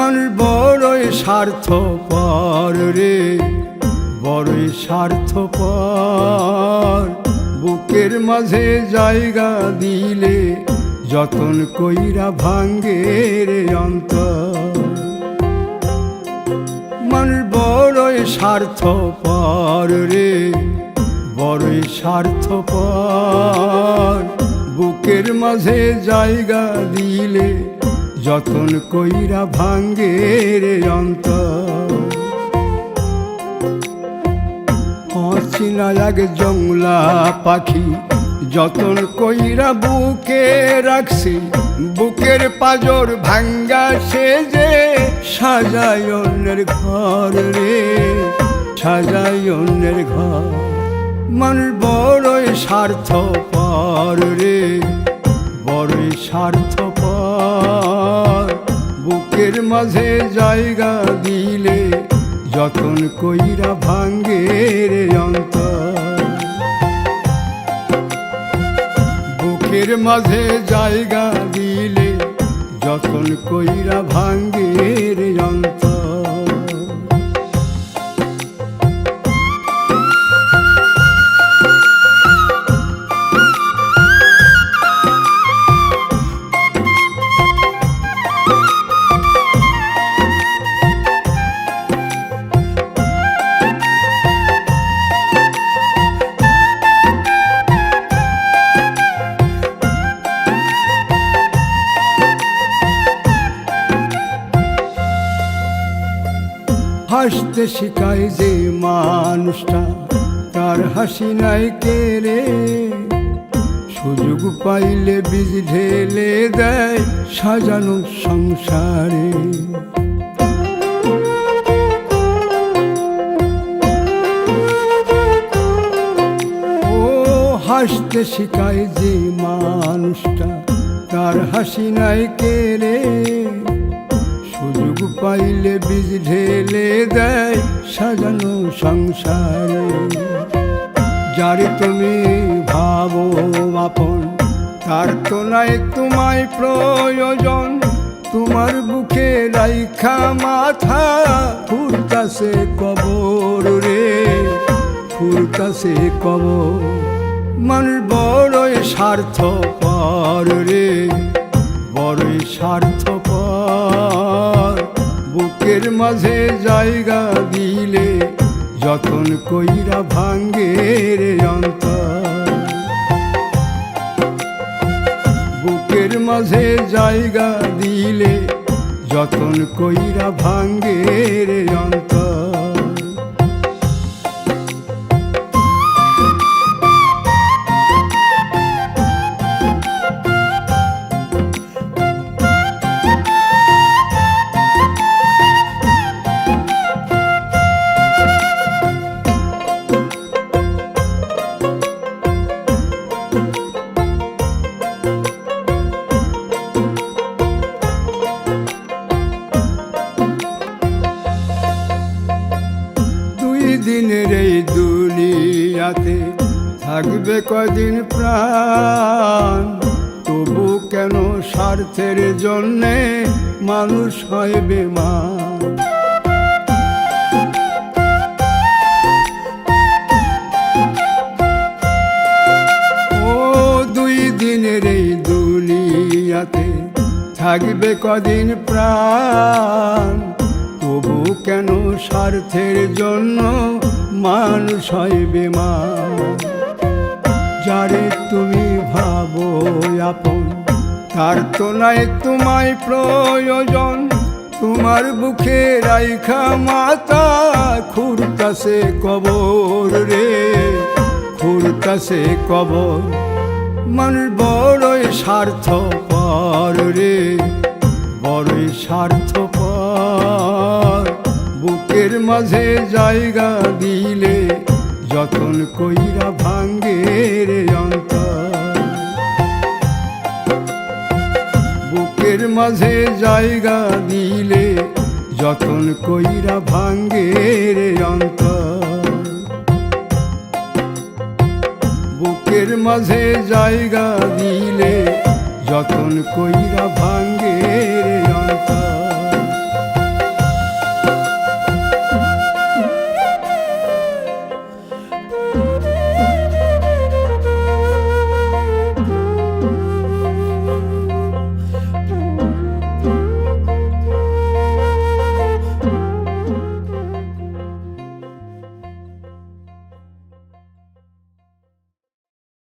মানুষ বড়ই স্বার্থপর রে, বড়ই স্বার্থপর। বুকের মাঝে জায়গা দিলে যতন কইরা ভাঙ্গে রে অন্তর। মানুষ বড়ই স্বার্থপর রে, বড়ই স্বার্থপর। বুকের মাঝে জায়গা দিলে যতন কইরা ভাঙ্গে রে অন্তর। অচিনা এক জংলা পাখি যতন কইরা বুকে রাখছি, বুকের পাজর ভাঙ্গা সে যে সাজায় অন্যের ঘর রে, সাজায় অন্যের ঘর। মানুষ বড়ই স্বার্থপর রে, বড়ই স্বার্থপর। বুকের মাঝে জায়গা দিলে যতন কইরা ভাঙ্গে রে অন্তর। বুকের মাঝে জায়গা দিলে যতন কইরা ভাঙ্গে রে অন্তর। হাসতে শিখায় যে মানুষটা, তার হাসি নাই কেড়ে। সুযোগ পাইলে বীজ ঢেলে দেয় সাজানো সংসারে। ও হাসতে শিখায় যে মানুষটা, তার হাসি নাই কেড়ে। সুযোগ পাইলে বীজ ঢেলে দেয় সাজানো সংসারে। যারে তুমি ভাবো আপন, তার তো নাই তোমায় প্রয়োজন। তোমার বুকে রাইখা মাথা ফুরতাছে কবর রে, ফুরতাছে কবর। মানুষ বড়ই স্বার্থপর রে, বড়ই স্বার্থপর। বুকের মাঝে জায়গা দিলে যতন কইরা ভাঙ্গে রে অন্তর। বুকের মাঝে জায়গা দিলে যতন কইরা ভাঙ্গে রে অন্তর। দিনের এই দুনিয়াতে থাকবে কদিন প্রাণ, তবু কেন স্বার্থের জন্যে মানুষ হয় বেমান। ও দুই দিনের এই দুনিয়াতে থাকবে কদিন প্রাণ, তবু কেন স্বার্থের জন্য মানুষ হয় বেমান। যারে তুমি ভাবো আপন, তার তো নাই তোমায় প্রয়োজন। তোমার বুকে রাইখা মাথা খুরতাছে কবর রে, খুরতাছে কবর। মানুষ বড়ই স্বার্থপর রে, বড়ই স্বার্থপর। বুকের মাঝে জায়গা দিলে যতন কইরা ভাঙ্গে রে অন্তর। বুকের মাঝে জায়গা দিলে যতন কইরা ভাঙ্গে রে অন্তর। বুকের মাঝে জায়গা দিলে যতন কইরা ভাঙ্গে